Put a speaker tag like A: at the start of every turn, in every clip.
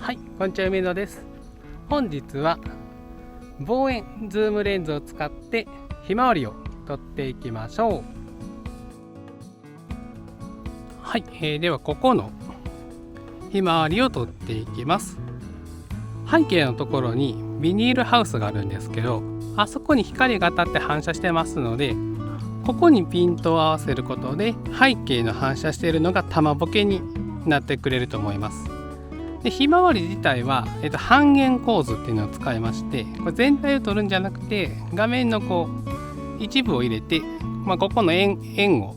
A: はい、こんにちは、梅野です。本日は望遠ズームレンズを使ってひまわりを撮っていきましょう。はい、ではここのひまわりを撮っていきます。背景のところにビニールハウスがあるんですけど、あそこに光が当たって反射してますので、ここにピントを合わせることで背景の反射しているのが玉ボケになってくれると思います。でひまわり自体は、半円構図っていうのを使いまして、これ全体を撮るんじゃなくて画面の一部を入れて、ここの円を、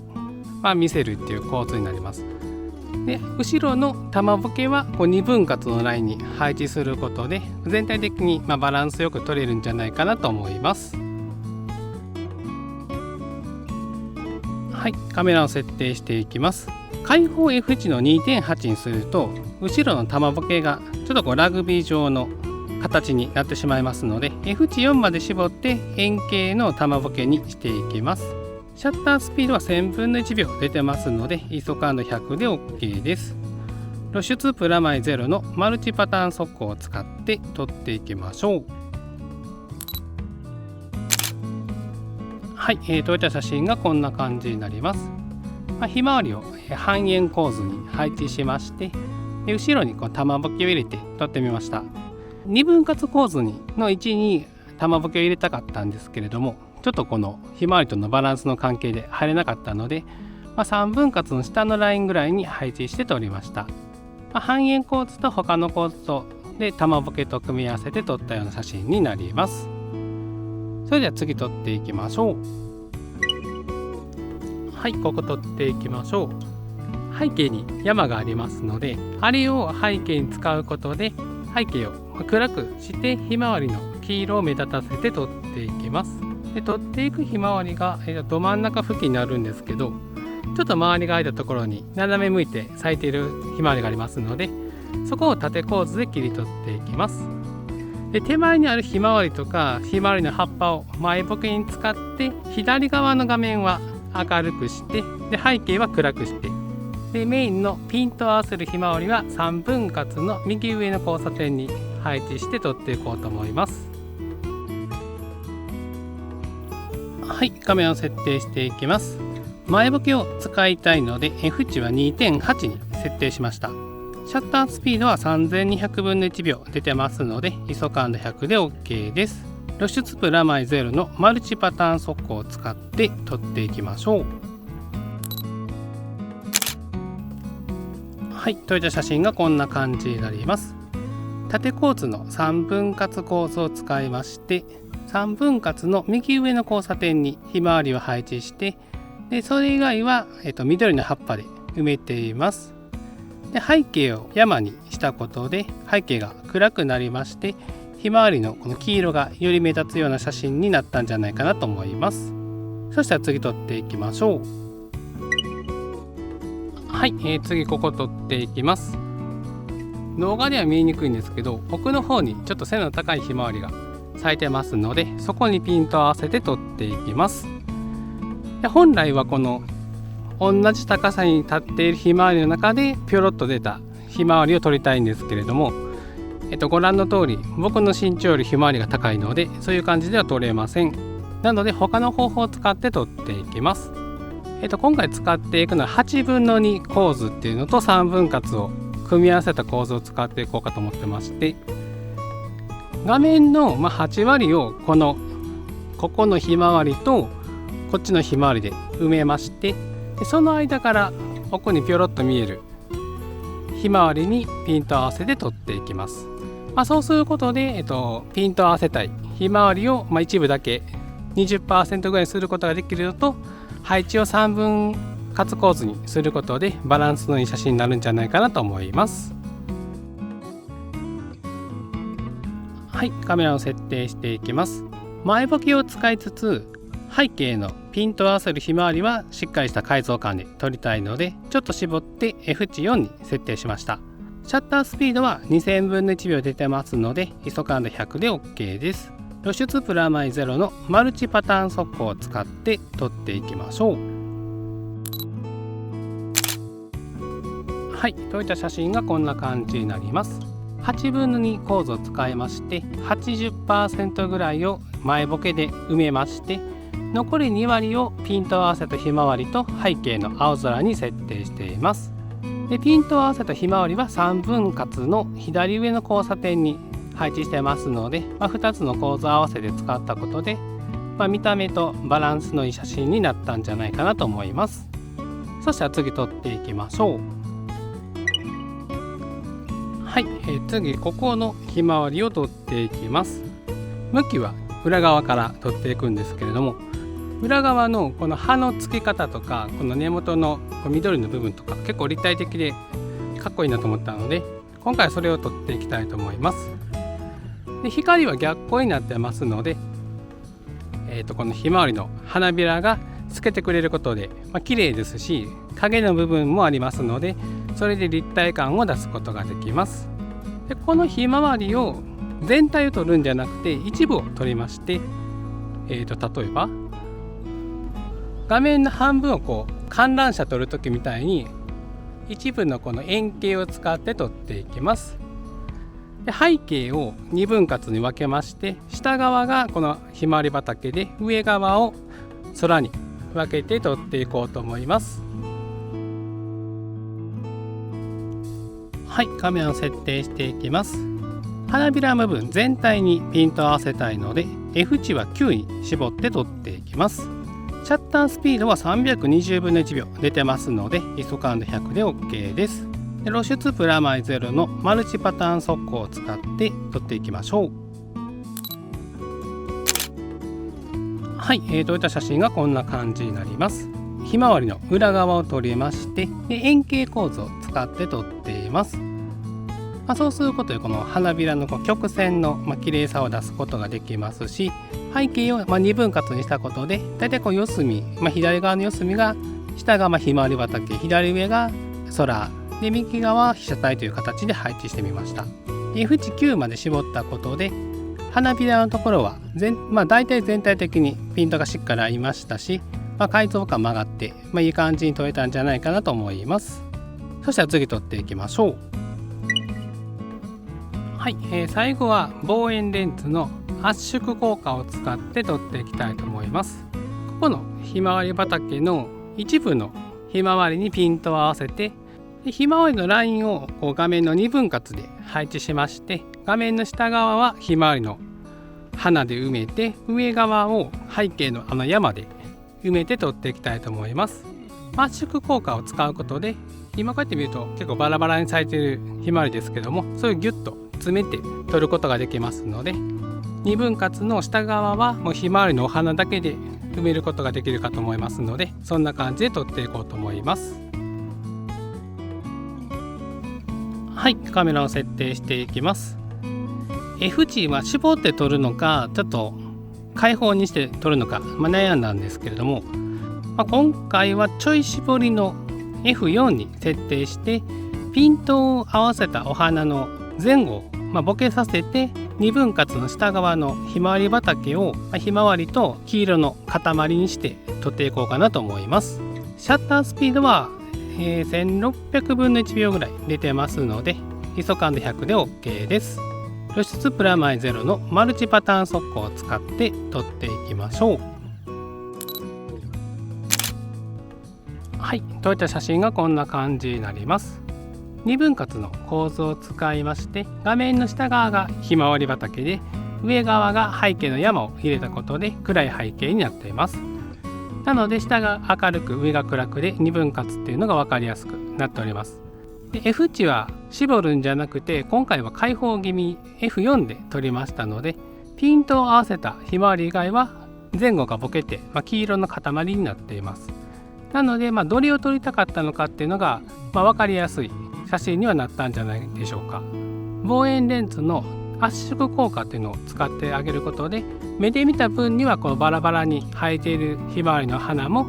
A: 見せるっていう構図になります。で後ろの玉ボケは2分割のラインに配置することで全体的にバランスよく撮れるんじゃないかなと思います。はい、カメラを設定していきます。開放 F 値の 2.8 にすると後ろの玉ボケがちょっとラグビー状の形になってしまいますので F 値4まで絞って円形の玉ボケにしていきます。シャッタースピードは1000分の1秒出てますので ISO 感度100で OK です。露出プラマイ0のマルチパターン速攻を使って撮っていきましょう。はい、撮れた写真がこんな感じになります。ひまわりを半円構図に配置しまして、後ろに玉ボケを入れて撮ってみました。2分割構図の位置に玉ボケを入れたかったんですけれども、ちょっとこのひまわりとのバランスの関係で入れなかったので、3分割の下のラインぐらいに配置して撮りました。半円構図と他の構図とで玉ボケと組み合わせて撮ったような写真になります。それでは次撮っていきましょう。はい、ここ撮っていきましょう。背景に山がありますので、あれを背景に使うことで背景を暗くしてひまわりの黄色を目立たせて撮っていきます。で撮っていくひまわりがど真ん中付近になるんですけど、ちょっと周りが空いたところに斜め向いて咲いているひまわりがありますので、そこを縦構図で切り取っていきます。で手前にあるひまわりとかひまわりの葉っぱを前ボケに使って左側の画面は明るくしてで背景は暗くしてでメインのピントを合わせるひまわりは3分割の右上の交差点に配置して撮っていこうと思います。はい、画面を設定していきます。前ボケを使いたいので F 値は 2.8 に設定しました。シャッタースピードは3200分の1秒出てますので ISO 感度100で OK です。露出プラマイ0のマルチパターン速攻を使って撮っていきましょう。はい、撮れた写真がこんな感じになります。縦構図の3分割構図を使いまして3分割の右上の交差点にひまわりを配置してでそれ以外は、緑の葉っぱで埋めています。で背景を山にしたことで背景が暗くなりましてひまわりのこの黄色がより目立つような写真になったんじゃないかなと思います。そしたら次撮っていきましょう。はい、次ここ撮っていきます。動画では見えにくいんですけど奥の方にちょっと背の高いひまわりが咲いてますのでそこにピントを合わせて撮っていきます。で本来はこの同じ高さに立っているひまわりの中でピョロッと出たひまわりを撮りたいんですけれども、ご覧の通り僕の身長よりひまわりが高いのでそういう感じでは撮れません。なので他の方法を使って撮っていきます。今回使っていくのは8分の2構図っていうのと3分割を組み合わせた構図を使っていこうかと思ってまして、画面の8割をここのひまわりとこっちのひまわりで埋めまして、その間から奥にピョロッと見えるひまわりにピントを合わせて撮っていきます。そうすることで、ピントを合わせたいひまわりを、一部だけ 20% ぐらいにすることができるのと配置を3分割構図にすることでバランスのいい写真になるんじゃないかなと思います。はい、カメラを設定していきます。前ボケを使いつつ背景のピントを合わせるひまわりはしっかりした解像感で撮りたいのでちょっと絞って F 値4に設定しました。シャッタースピードは2000分の1秒出てますので ISO 感度100で OK です。露出プラマイ0のマルチパターン速攻を使って撮っていきましょう。はい、撮れた写真がこんな感じになります。8分の2構図を使いまして 80% ぐらいを前ボケで埋めまして、残り2割をピント合わせたひまわりと背景の青空に設定しています。でピント合わせたひまわりは3分割の左上の交差点に配置してますので、2つの構図を合わせて使ったことで、見た目とバランスのいい写真になったんじゃないかなと思います。そしたら次撮っていきましょう。はい、次ここのひまわりを撮っていきます。向きは裏側から撮っていくんですけれども、裏側のこの葉の付け方とか、この根元の緑の部分とか結構立体的でかっこいいなと思ったので、今回はそれを撮っていきたいと思います。で光は逆光になってますので、このひまわりの花びらが透けてくれることで、綺麗ですし、影の部分もありますので、それで立体感を出すことができます。でこのひまわりを全体を撮るんじゃなくて一部を撮りまして、例えば画面の半分を観覧車撮るときみたいに一部のこの円形を使って撮っていきます。で背景を2分割に分けまして、下側がこのひまわり畑で、上側を空に分けて撮っていこうと思います。はい、カメラを設定していきます。花びら部分全体にピントを合わせたいので F 値は9に絞って撮っていきます。シャッタースピードは320分の1秒出てますので ISO 感度100で OK です。で露出プラマイゼロのマルチパターン速攻を使って撮っていきましょう。はい、撮れた写真がこんな感じになります。ひまわりの裏側を撮りまして、で円形構図を使って撮っています。そうすることでこの花びらの曲線の綺麗さを出すことができますし、背景を2分割にしたことで、だいたい四隅、左側の四隅が下がひまわり畑、左上が空で、右側は被写体という形で配置してみました。F 値9まで絞ったことで、花びらのところはだいたい全体的にピントがしっかり合いましたし、解像感も上がって、いい感じに撮れたんじゃないかなと思います。そしたら次撮っていきましょう。はい、最後は望遠レンズの圧縮効果を使って撮っていきたいと思います。ここのひまわり畑の一部のひまわりにピントを合わせて、ひまわりのラインを画面の2分割で配置しまして、画面の下側はひまわりの花で埋めて、上側を背景の山で埋めて撮っていきたいと思います。圧縮効果を使うことで、今こうやって見ると結構バラバラに咲いているひまわりですけども、それをギュッと詰めて撮ることができますので、2分割の下側はもうひまわりのお花だけで埋めることができるかと思いますので、そんな感じで撮っていこうと思います。はい、カメラを設定していきます。F 値は絞って撮るのか、ちょっと開放にして撮るのか、悩んだんですけれども、今回はちょい絞りの F4 に設定して、ピントを合わせたお花の前後をボケさせて、2分割の下側のひまわり畑をひまわりと黄色の塊にして撮っていこうかなと思います。シャッタースピードは1600分の1秒ぐらい出てますので ISO 感度100で OK です。露出プラマイゼロのマルチパターン速攻を使って撮っていきましょう。はい、撮れた写真がこんな感じになります。2分割の構図を使いまして、画面の下側がひまわり畑で、上側が背景の山を入れたことで暗い背景になっています。なので下が明るく上が暗くで2分割っていうのが分かりやすくなっております。で F 値は絞るんじゃなくて、今回は開放気味 F4 で撮りましたので、ピントを合わせたひまわり以外は前後がボケて、黄色の塊になっています。なので、どれを撮りたかったのかっていうのが、分かりやすい写真にはなったんじゃないでしょうか。望遠レンズの圧縮効果っていうのを使ってあげることで、目で見た分にはこのバラバラに生えているひまわりの花も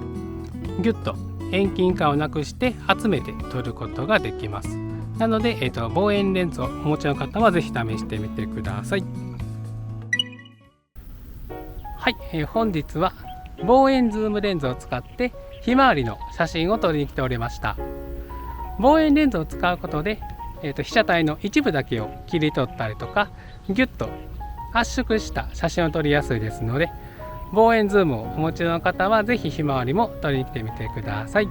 A: ギュッと遠近感をなくして集めて撮ることができます。なので、望遠レンズをお持ちの方はぜひ試してみてください。はい、本日は望遠ズームレンズを使ってひまわりの写真を撮りに来ておりました。望遠レンズを使うことで被写体の一部だけを切り取ったりとかギュッと圧縮した写真を撮りやすいですので、望遠ズームをお持ちの方はぜひひまわりも撮りに来てみてください。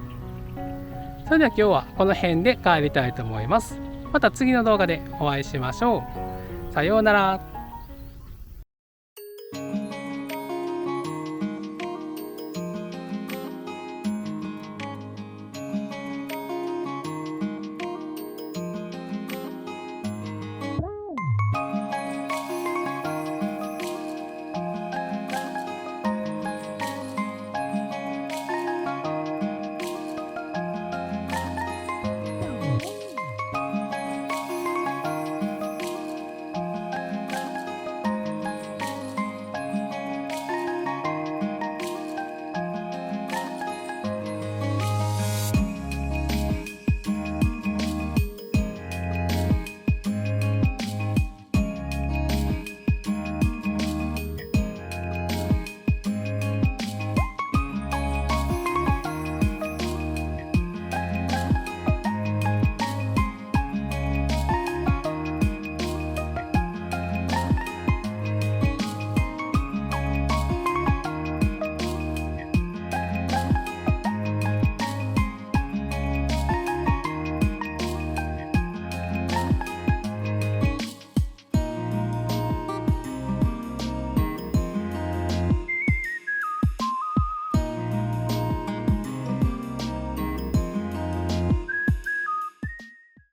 A: それでは今日はこの辺で帰りたいと思います。また次の動画でお会いしましょう。さようなら。